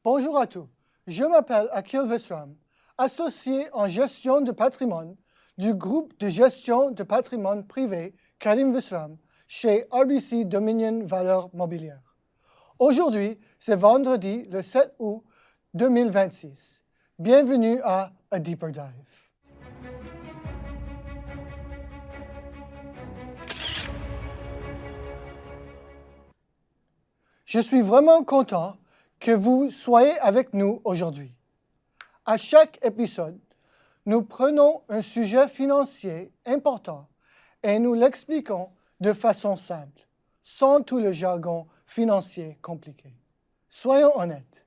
Bonjour à tous, je m'appelle Akhil Visram, associé en gestion de patrimoine du groupe de gestion de patrimoine privé Karim Visram chez RBC Dominion Valeurs Mobilières. Aujourd'hui, c'est vendredi le 7 août 2026. Bienvenue à A Deeper Dive. Je suis vraiment content que vous soyez avec nous aujourd'hui. À chaque épisode, nous prenons un sujet financier important et nous l'expliquons de façon simple, sans tout le jargon financier compliqué. Soyons honnêtes,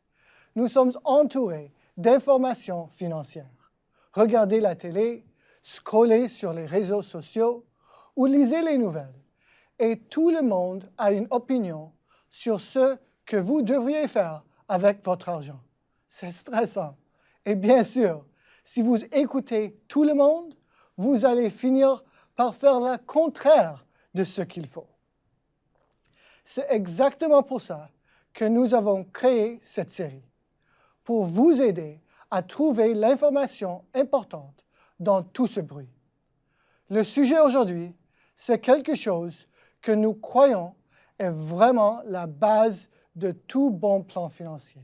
nous sommes entourés d'informations financières. Regardez la télé, scrollez sur les réseaux sociaux ou lisez les nouvelles. Et tout le monde a une opinion sur ce que vous devriez faire avec votre argent. C'est stressant. Et bien sûr, si vous écoutez tout le monde, vous allez finir par faire le contraire de ce qu'il faut. C'est exactement pour ça que nous avons créé cette série, pour vous aider à trouver l'information importante dans tout ce bruit. Le sujet aujourd'hui, c'est quelque chose que nous croyons est vraiment la base de tout bon plan financier,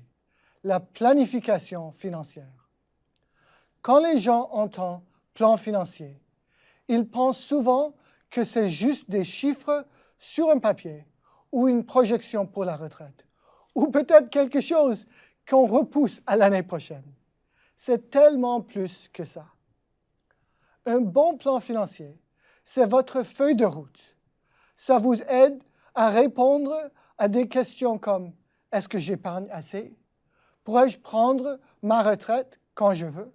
la planification financière. Quand les gens entendent plan financier, ils pensent souvent que c'est juste des chiffres sur un papier ou une projection pour la retraite, ou peut-être quelque chose qu'on repousse à l'année prochaine. C'est tellement plus que ça. Un bon plan financier, c'est votre feuille de route. Ça vous aide à répondre à des questions comme « Est-ce que j'épargne assez? Pourrais-je prendre ma retraite quand je veux?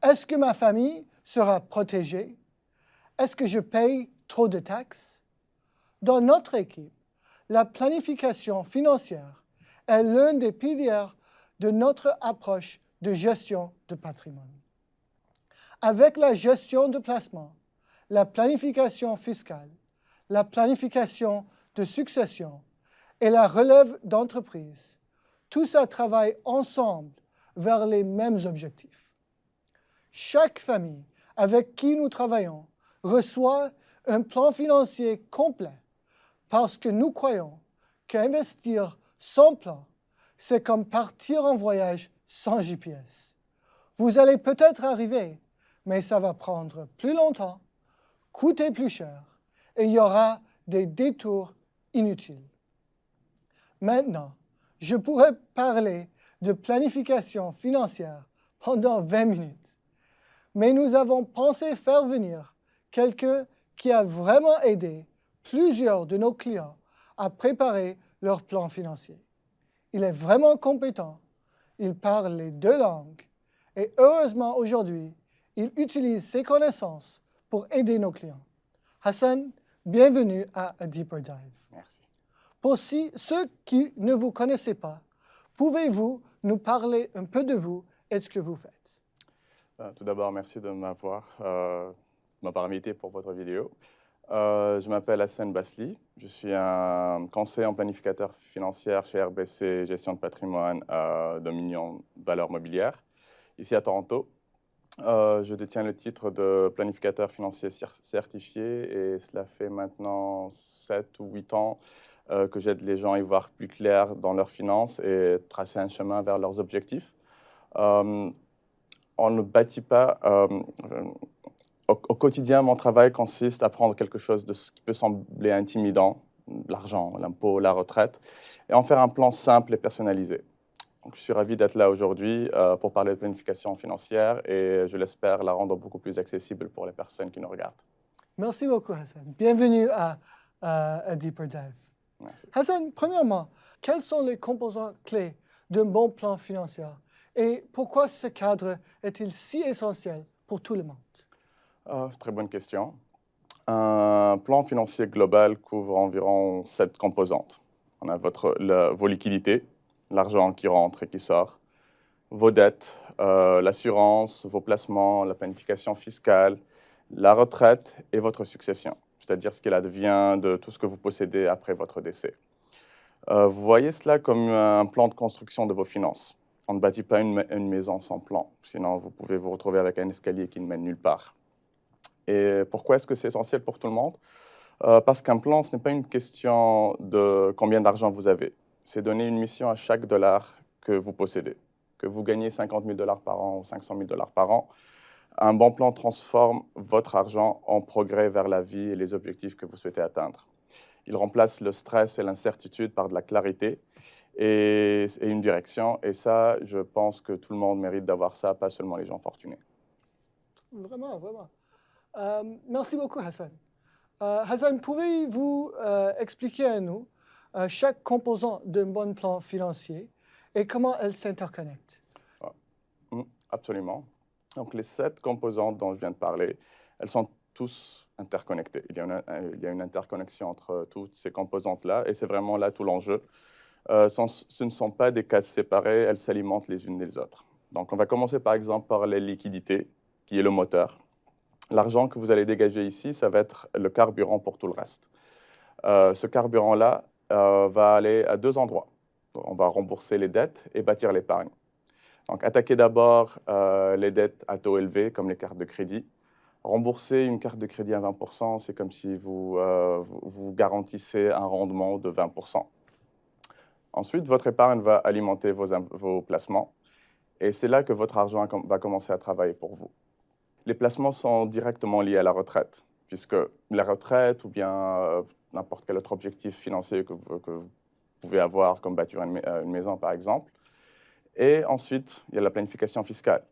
Est-ce que ma famille sera protégée? Est-ce que je paye trop de taxes? » Dans notre équipe, la planification financière est l'un des piliers de notre approche de gestion de patrimoine. Avec la gestion de placement, la planification fiscale, la planification de succession et la relève d'entreprise, tout ça travaille ensemble vers les mêmes objectifs. Chaque famille avec qui nous travaillons reçoit un plan financier complet parce que nous croyons qu'investir sans plan, c'est comme partir en voyage sans GPS. Vous allez peut-être arriver, mais ça va prendre plus longtemps, coûter plus cher et il y aura des détours inutiles. Maintenant, je pourrais parler de planification financière pendant 20 minutes, mais nous avons pensé faire venir quelqu'un qui a vraiment aidé plusieurs de nos clients à préparer leur plan financier. Il est vraiment compétent, il parle les deux langues et heureusement aujourd'hui, il utilise ses connaissances pour aider nos clients. Hassan, bienvenue à A Deeper Dive. Merci. Pour ceux qui ne vous connaissent pas, pouvez-vous nous parler un peu de vous et de ce que vous faites? Tout d'abord, merci de m'avoir invité pour votre vidéo. Je m'appelle Hassan Basli, je suis un conseiller en planificateur financier chez RBC Gestion de patrimoine Dominion Valeurs Mobilières, ici à Toronto. Je détiens le titre de planificateur financier certifié et cela fait maintenant 7 ou 8 ans que j'aide les gens à y voir plus clair dans leurs finances et tracer un chemin vers leurs objectifs. On ne bâtit pas... Au quotidien, mon travail consiste à prendre quelque chose de ce qui peut sembler intimidant, l'argent, l'impôt, la retraite, et en faire un plan simple et personnalisé. Donc, je suis ravi d'être là aujourd'hui pour parler de planification financière et je l'espère la rendre beaucoup plus accessible pour les personnes qui nous regardent. Merci beaucoup, Hassan. Bienvenue à A Deeper Dive. Merci. Hassan, premièrement, quels sont les composants clés d'un bon plan financier et pourquoi ce cadre est-il si essentiel pour tout le monde? Très bonne question. Un plan financier global couvre environ 7 composantes. On a vos liquidités, l'argent qui rentre et qui sort, vos dettes, l'assurance, vos placements, la planification fiscale, la retraite et votre succession, c'est-à-dire ce qu'il advient de tout ce que vous possédez après votre décès. Vous voyez cela comme un plan de construction de vos finances. On ne bâtit pas une maison sans plan, sinon vous pouvez vous retrouver avec un escalier qui ne mène nulle part. Et pourquoi est-ce que c'est essentiel pour tout le monde? Parce qu'un plan, ce n'est pas une question de combien d'argent vous avez. C'est donner une mission à chaque dollar que vous possédez. Que vous gagnez 50 000 dollars par an ou 500 000 dollars par an, un bon plan transforme votre argent en progrès vers la vie et les objectifs que vous souhaitez atteindre. Il remplace le stress et l'incertitude par de la clarité et une direction. Et ça, je pense que tout le monde mérite d'avoir ça, pas seulement les gens fortunés. Vraiment, vraiment. Merci beaucoup, Hassan. Hassan, pouvez-vous expliquer à nous chaque composant d'un bon plan financier et comment elles s'interconnectent? Absolument. Donc, les 7 composantes dont je viens de parler, elles sont tous interconnectées. Il y a une interconnexion entre toutes ces composantes-là, et c'est vraiment là tout l'enjeu. Ce ne sont pas des cases séparées, elles s'alimentent les unes des autres. Donc, on va commencer par exemple par les liquidités, qui est le moteur. L'argent que vous allez dégager ici, ça va être le carburant pour tout le reste. Ce carburant-là va aller à 2 endroits. On va rembourser les dettes et bâtir l'épargne. Donc, attaquez d'abord les dettes à taux élevés, comme les cartes de crédit. Rembourser une carte de crédit à 20%, c'est comme si vous garantissez un rendement de 20%. Ensuite, votre épargne va alimenter vos placements. Et c'est là que votre argent va commencer à travailler pour vous. Les placements sont directement liés à la retraite, puisque la retraite ou bien n'importe quel autre objectif financier que vous pouvez avoir, comme bâtir une maison par exemple. Et ensuite, il y a la planification fiscale.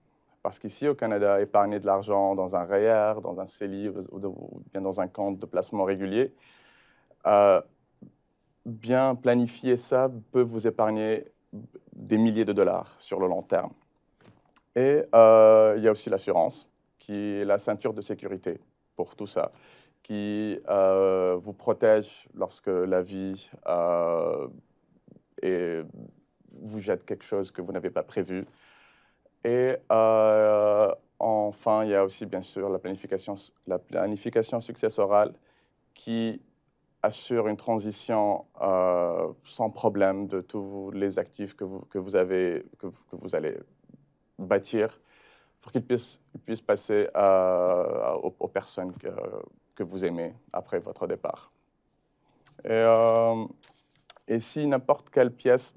Parce qu'ici, au Canada, épargner de l'argent dans un REER, dans un CELI ou bien dans un compte de placement régulier, bien planifier ça peut vous épargner des milliers de dollars sur le long terme. Et il y a aussi l'assurance, qui est la ceinture de sécurité pour tout ça, qui vous protège lorsque la vie vous jette quelque chose que vous n'avez pas prévu. Et enfin, il y a aussi, bien sûr, la planification successorale qui assure une transition sans problème de tous les actifs que vous allez bâtir pour qu'ils puissent passer aux personnes que vous aimez après votre départ. Et si n'importe quelle pièce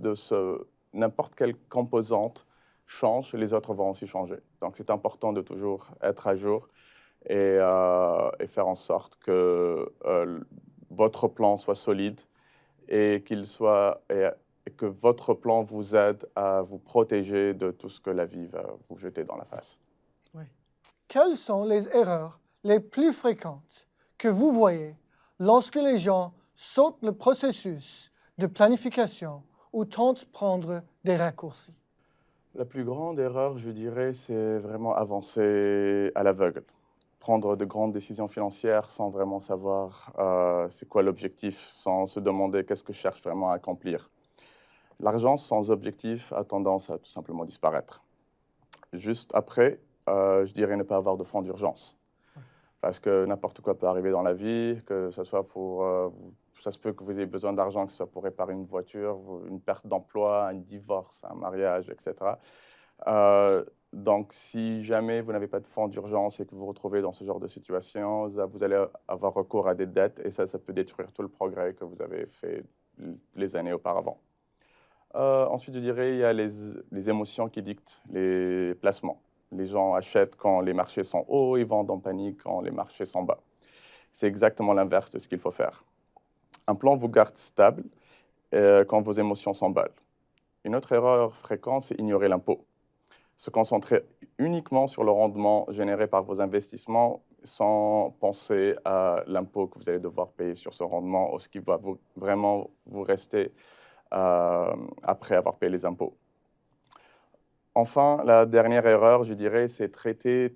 n'importe quelle composante change, les autres vont aussi changer. Donc, c'est important de toujours être à jour et faire en sorte que votre plan soit solide et que votre plan vous aide à vous protéger de tout ce que la vie va vous jeter dans la face. Oui. Quelles sont les erreurs les plus fréquentes que vous voyez lorsque les gens sautent le processus de planification ou tentent de prendre des raccourcis? La plus grande erreur, je dirais, c'est vraiment avancer à l'aveugle. Prendre de grandes décisions financières sans vraiment savoir c'est quoi l'objectif, sans se demander qu'est-ce que je cherche vraiment à accomplir. L'argent sans objectif a tendance à tout simplement disparaître. Juste après, je dirais ne pas avoir de fonds d'urgence. Parce que n'importe quoi peut arriver dans la vie, que ce soit ça se peut que vous ayez besoin d'argent, que ce soit pour réparer une voiture, une perte d'emploi, un divorce, un mariage, etc. Donc, si jamais vous n'avez pas de fonds d'urgence et que vous vous retrouvez dans ce genre de situation, vous allez avoir recours à des dettes et ça peut détruire tout le progrès que vous avez fait les années auparavant. Ensuite, je dirais, il y a les émotions qui dictent les placements. Les gens achètent quand les marchés sont hauts, ils vendent en panique quand les marchés sont bas. C'est exactement l'inverse de ce qu'il faut faire. Un plan vous garde stable quand vos émotions s'emballent. Une autre erreur fréquente, c'est ignorer l'impôt. Se concentrer uniquement sur le rendement généré par vos investissements sans penser à l'impôt que vous allez devoir payer sur ce rendement ou ce qui va vraiment vous rester après avoir payé les impôts. Enfin, la dernière erreur, je dirais, c'est traiter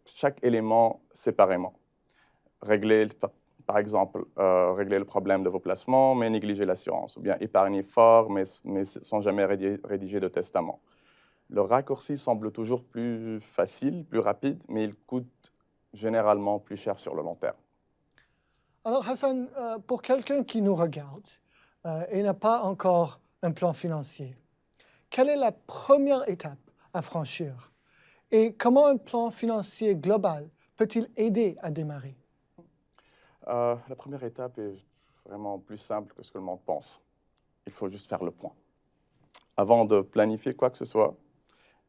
chaque élément séparément. Par exemple, régler le problème de vos placements, mais négliger l'assurance, ou bien épargner fort, mais sans jamais rédiger de testament. Le raccourci semble toujours plus facile, plus rapide, mais il coûte généralement plus cher sur le long terme. Alors, Hassan, pour quelqu'un qui nous regarde, et n'a pas encore un plan financier. Quelle est la première étape à franchir? Et comment un plan financier global peut-il aider à démarrer? La première étape est vraiment plus simple que ce que le monde pense. Il faut juste faire le point. Avant de planifier quoi que ce soit,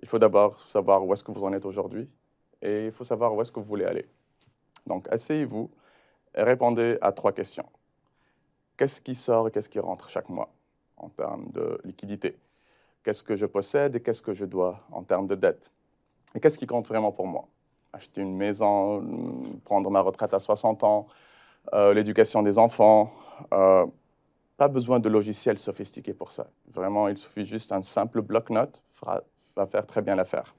il faut d'abord savoir où est-ce que vous en êtes aujourd'hui et il faut savoir où est-ce que vous voulez aller. Donc, asseyez-vous et répondez à 3 questions. Qu'est-ce qui sort et qu'est-ce qui rentre chaque mois en termes de liquidité? Qu'est-ce que je possède et qu'est-ce que je dois en termes de dette? Et qu'est-ce qui compte vraiment pour moi? Acheter une maison, prendre ma retraite à 60 ans, l'éducation des enfants. Pas besoin de logiciels sophistiqués pour ça. Vraiment, il suffit juste un simple bloc-notes, va faire très bien l'affaire.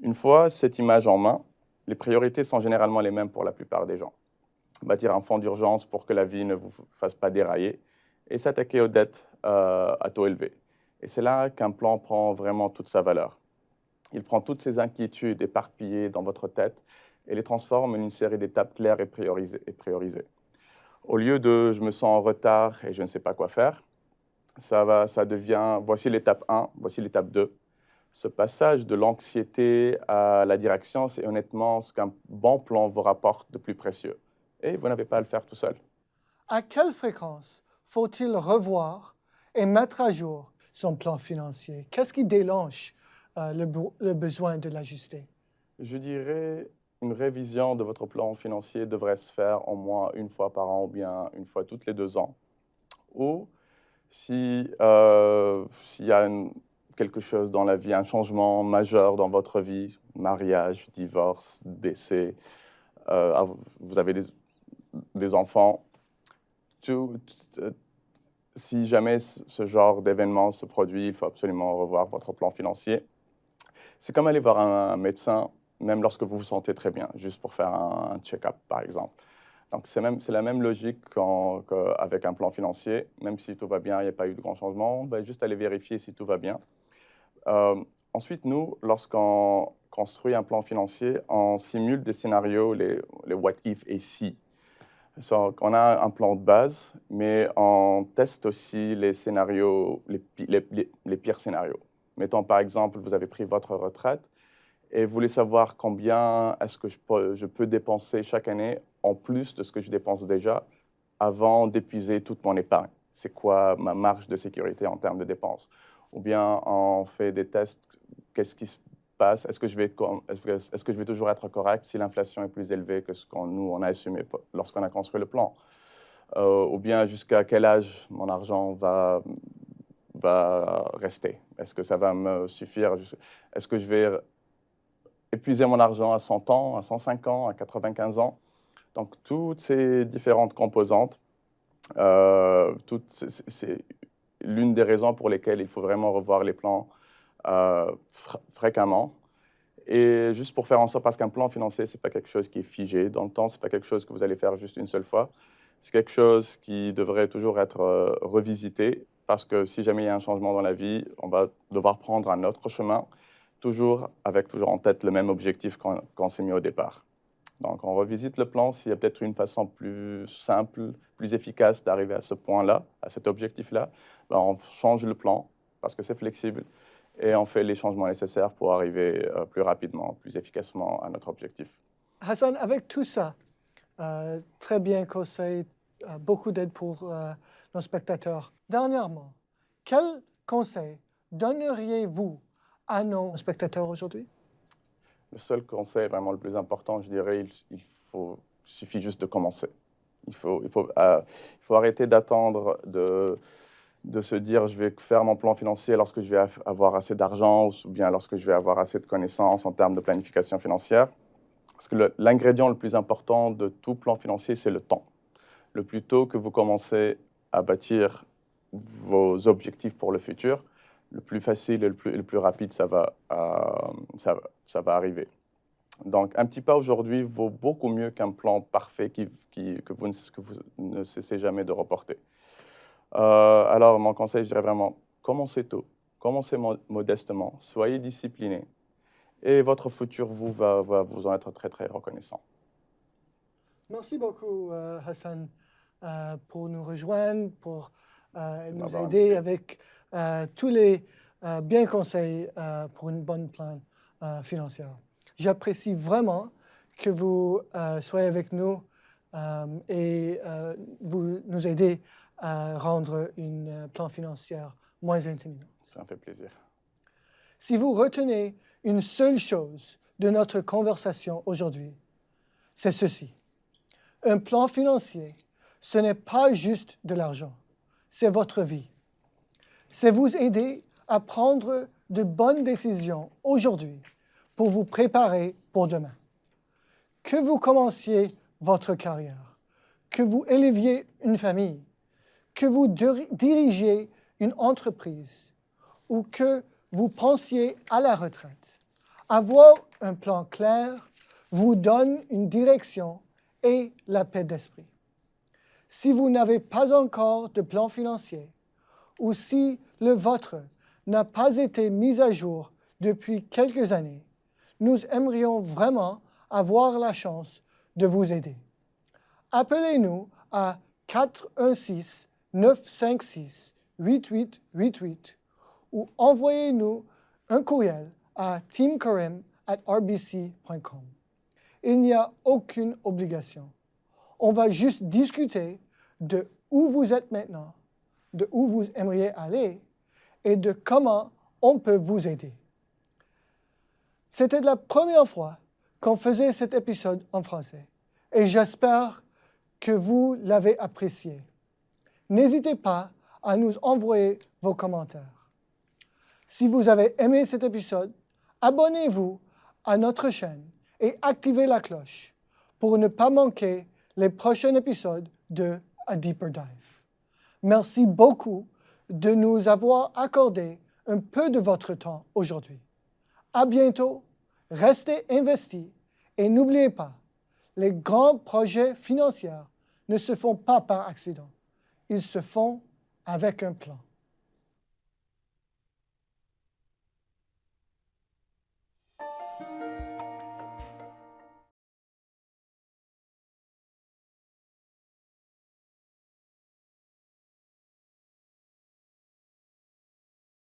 Une fois cette image en main, les priorités sont généralement les mêmes pour la plupart des gens. Bâtir un fonds d'urgence pour que la vie ne vous fasse pas dérailler et s'attaquer aux dettes à taux élevés. Et c'est là qu'un plan prend vraiment toute sa valeur. Il prend toutes ces inquiétudes éparpillées dans votre tête et les transforme en une série d'étapes claires et priorisées. Au lieu de « je me sens en retard et je ne sais pas quoi faire », ça devient « voici l'étape 1, voici l'étape 2 ». Ce passage de l'anxiété à la direction, c'est honnêtement ce qu'un bon plan vous rapporte de plus précieux. Et vous n'avez pas à le faire tout seul. À quelle fréquence faut-il revoir et mettre à jour son plan financier? Qu'est-ce qui déclenche le besoin de l'ajuster? Je dirais une révision de votre plan financier devrait se faire au moins une fois par an ou bien une fois toutes les 2 ans. Ou s'il y a quelque chose dans la vie, un changement majeur dans votre vie, mariage, divorce, décès, vous avez des enfants, si jamais ce genre d'événement se produit, il faut absolument revoir votre plan financier. C'est comme aller voir un médecin, même lorsque vous vous sentez très bien, juste pour faire un check-up, par exemple. Donc, c'est la même logique qu'avec un plan financier. Même si tout va bien, il n'y a pas eu de grands changements, juste aller vérifier si tout va bien. Ensuite, nous, lorsqu'on construit un plan financier, on simule des scénarios, les what if et si. On a un plan de base, mais on teste aussi les scénarios, les pires scénarios. Mettons, par exemple, vous avez pris votre retraite et vous voulez savoir combien est-ce que je peux dépenser chaque année en plus de ce que je dépense déjà avant d'épuiser toute mon épargne. C'est quoi ma marge de sécurité en termes de dépenses? Ou bien on fait des tests, qu'est-ce qui se passe? Est-ce que je vais toujours être correct si l'inflation est plus élevée que ce qu'on a assumé lorsqu'on a construit le plan? Ou bien jusqu'à quel âge mon argent va rester? Est-ce que ça va me suffire? Est-ce que je vais épuiser mon argent à 100 ans, à 105 ans, à 95 ans? Donc, toutes ces différentes composantes, c'est l'une des raisons pour lesquelles il faut vraiment revoir les plans fréquemment. Et juste pour faire en sorte, parce qu'un plan financier, ce n'est pas quelque chose qui est figé dans le temps, ce n'est pas quelque chose que vous allez faire juste une seule fois. C'est quelque chose qui devrait toujours être revisité, parce que si jamais il y a un changement dans la vie, on va devoir prendre un autre chemin, avec toujours en tête le même objectif qu'on s'est mis au départ. Donc, on revisite le plan s'il y a peut-être une façon plus simple, plus efficace d'arriver à ce point-là, à cet objectif-là. On change le plan parce que c'est flexible et on fait les changements nécessaires pour arriver plus rapidement, plus efficacement à notre objectif. Hassan, avec tout ça, très bien conseil, beaucoup d'aide pour nos spectateurs. Dernièrement, quel conseil donneriez-vous à nos spectateurs aujourd'hui? Le seul conseil vraiment le plus important, je dirais, il suffit juste de commencer. Il faut arrêter d'attendre de se dire je vais faire mon plan financier lorsque je vais avoir assez d'argent ou bien lorsque je vais avoir assez de connaissances en termes de planification financière. Parce que l'ingrédient le plus important de tout plan financier, c'est le temps. Le plus tôt que vous commencez à bâtir vos objectifs pour le futur, le plus facile et le plus rapide ça va arriver. Donc, un petit pas aujourd'hui vaut beaucoup mieux qu'un plan parfait que vous ne cessez jamais de reporter. Alors, mon conseil, je dirais vraiment, commencez tôt, commencez modestement, soyez discipliné, et votre futur, va vous en être très, très reconnaissant. Merci beaucoup, Hassan, pour nous rejoindre, pour Elle nous a m'avoir aidés invité. avec tous les bien conseils pour une bonne plan financière. J'apprécie vraiment que vous soyez avec nous et vous nous aidez à rendre une plan financier moins intimidant. Ça me fait plaisir. Si vous retenez une seule chose de notre conversation aujourd'hui, c'est ceci. Un plan financier, ce n'est pas juste de l'argent, c'est votre vie. C'est vous aider à prendre de bonnes décisions aujourd'hui pour vous préparer pour demain. Que vous commenciez votre carrière, que vous éleviez une famille, que vous dirigiez une entreprise ou que vous pensiez à la retraite. Avoir un plan clair vous donne une direction et la paix d'esprit. Si vous n'avez pas encore de plan financier ou si le vôtre n'a pas été mis à jour depuis quelques années, nous aimerions vraiment avoir la chance de vous aider. Appelez-nous à 416-956-8888 ou envoyez-nous un courriel à teamkarim@rbc.com. Il n'y a aucune obligation. On va juste discuter de où vous êtes maintenant, de où vous aimeriez aller et de comment on peut vous aider. C'était la première fois qu'on faisait cet épisode en français et j'espère que vous l'avez apprécié. N'hésitez pas à nous envoyer vos commentaires. Si vous avez aimé cet épisode, abonnez-vous à notre chaîne et activez la cloche pour ne pas manquer les prochains épisodes de A Deeper Dive. Merci beaucoup de nous avoir accordé un peu de votre temps aujourd'hui. À bientôt, restez investis et n'oubliez pas, les grands projets financiers ne se font pas par accident. Ils se font avec un plan.